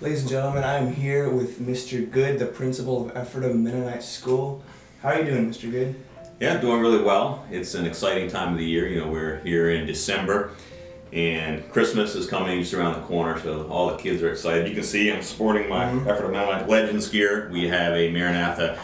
Ladies and gentlemen, I am here with Mr. Good, the principal of Ephrata Mennonite School. How are you doing, Mr. Good? Yeah, doing really well. It's an exciting time of the year. We're here in December and Christmas is coming just around the corner, so all the kids are excited. You can see I'm sporting my Ephrata Mennonite Legends gear. We have a Maranatha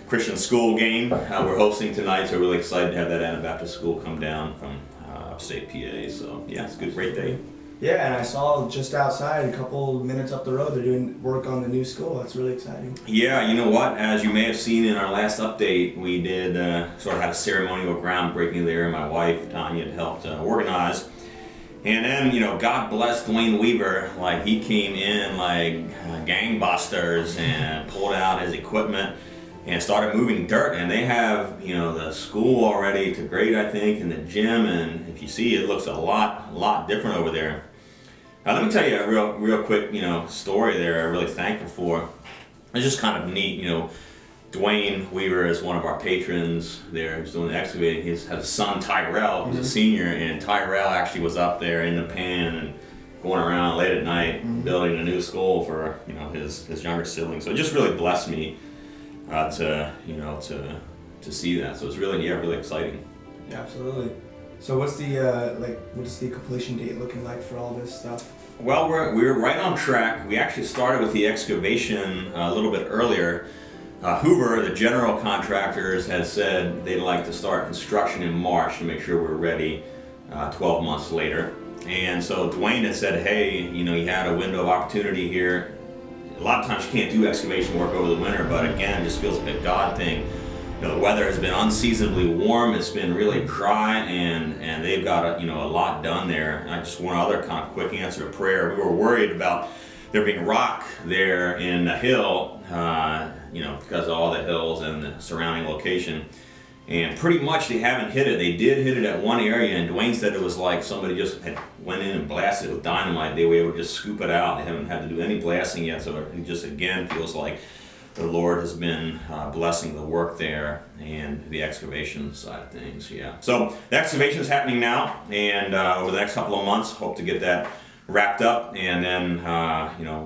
Christian School game we're hosting tonight, so we're really excited to have that Anabaptist school come down from upstate PA. So yeah, it's a good, great day. Yeah, and I saw just outside, a couple minutes up the road, they're doing work on the new school. That's really exciting. Yeah, you know what? As you may have seen in our last update, we did sort of had a ceremonial groundbreaking there. My wife, Tanya, had helped organize. And then, God bless Dwayne Weaver. Like, he came in like gangbusters and pulled out his equipment and started moving dirt. And they have, the school already to grade, I think, and the gym. And if you see, it looks a lot different over there. Now, let me tell you a real quick, story there I'm really thankful for. It's just kind of neat, Dwayne Weaver is one of our patrons there. He's doing the excavating. He has a son, Tyrell, who's a senior, and Tyrell actually was up there in the pan and going around late at night building a new school for, his younger siblings. So it just really blessed me to see that. So it's really, really exciting. Yeah, absolutely. So what's the completion date looking like for all this stuff? Well, we're right on track. We actually started with the excavation a little bit earlier. Hoover, the general contractors, has said they'd like to start construction in March to make sure we're ready 12 months later. And so Dwayne had said, hey, you had a window of opportunity here. A lot of times you can't do excavation work over the winter, but again, it just feels like a God thing. The weather has been unseasonably warm. It's been really dry, and they've got a lot done there. And I just one other kind of quick answer to prayer. We were worried about there being rock there in the hill, because of all the hills and the surrounding location. And pretty much they haven't hit it. They did hit it at one area, and Dwayne said it was like somebody just had went in and blasted it with dynamite. They were able to just scoop it out. They haven't had to do any blasting yet, so it just again feels like the Lord has been blessing the work there and the excavation side of things. Yeah. So the excavation is happening now, and over the next couple of months, hope to get that wrapped up, and then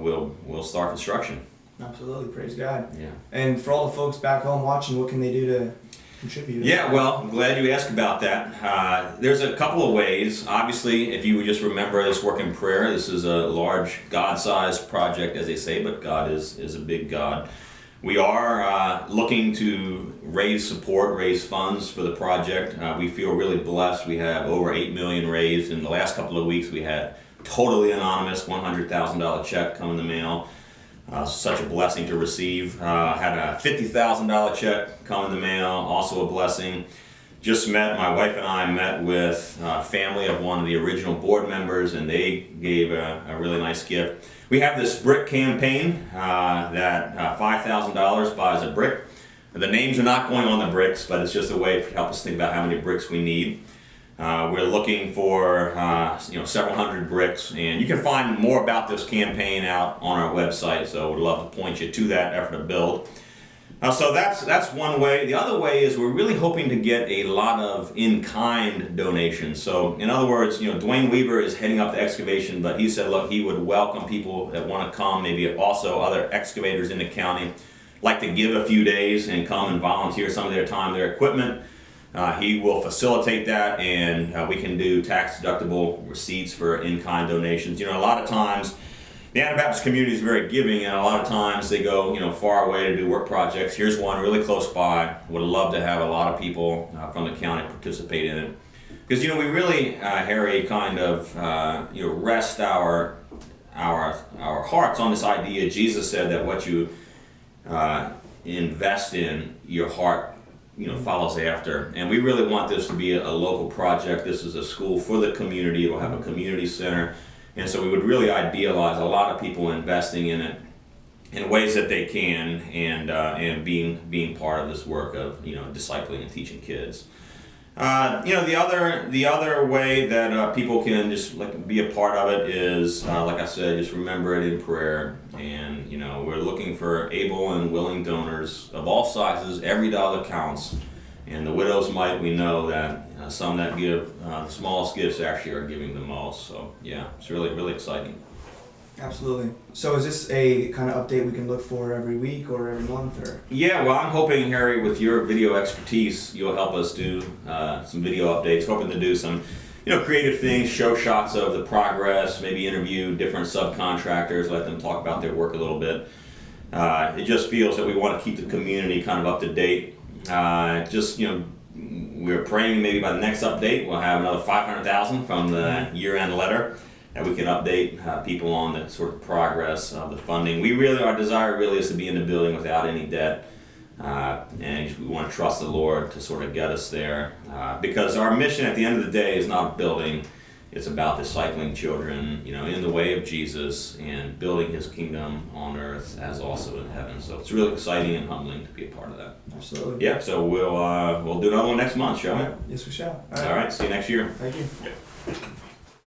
we'll start construction. Absolutely, praise God. Yeah. And for all the folks back home watching, what can they do to contribute? Yeah, well, I'm glad you asked about that. There's a couple of ways. Obviously, if you would just remember this work in prayer, this is a large God-sized project, as they say, but God is a big God. We are looking to raise funds for the project. We feel really blessed. We have over $8 million raised. In the last couple of weeks, we had totally anonymous $100,000 check come in the mail. Such a blessing to receive. Had a $50,000 check come in the mail, also a blessing. My wife and I met with family of one of the original board members, and they gave a really nice gift. We have this brick campaign that $5,000 buys a brick. The names are not going on the bricks, but it's just a way to help us think about how many bricks we need. We're looking for several hundred bricks, and you can find more about this campaign out on our website, so we'd love to point you to that effort to build. So that's one way. The other way is we're really hoping to get a lot of in-kind donations. So in other words, Dwayne Weaver is heading up the excavation, but he said, look, he would welcome people that want to come, maybe also other excavators in the county, like to give a few days and come and volunteer some of their time, their equipment. He will facilitate that, and we can do tax-deductible receipts for in-kind donations. A lot of times, the Anabaptist community is very giving, and a lot of times they go, far away to do work projects. Here's one really close by. Would love to have a lot of people from the county participate in it, because we really, Harry, kind of rest our hearts on this idea. Jesus said that what you invest in, your heart follows after. And we really want this to be a local project. This is a school for the community. It'll have a community center. And so we would really idealize a lot of people investing in it in ways that they can, and being part of this work of discipling and teaching kids. The other way that people can just be a part of it is, like I said, just remember it in prayer. And we're looking for able and willing donors of all sizes. Every dollar counts. And the widow's mite, we know that some that give the smallest gifts actually are giving the most. So yeah, it's really, really exciting. Absolutely. So is this a kind of update we can look for every week or every month, or? Yeah, well, I'm hoping, Harry, with your video expertise, you'll help us do some video updates. Hoping to do some, creative things, show shots of the progress, maybe interview different subcontractors, let them talk about their work a little bit. It just feels that we want to keep the community kind of up to date. We're praying maybe by the next update we'll have another 500,000 from the year-end letter, that we can update people on the sort of progress of the funding. Our desire really is to be in the building without any debt, and we want to trust the Lord to sort of get us there, because our mission at the end of the day is not building. It's about discipling children, in the way of Jesus and building His kingdom on earth as also in heaven. So it's really exciting and humbling to be a part of that. Absolutely. Yeah. So we'll do another one next month, shall we? Yes, we shall. All right. See you next year. Thank you. Yeah.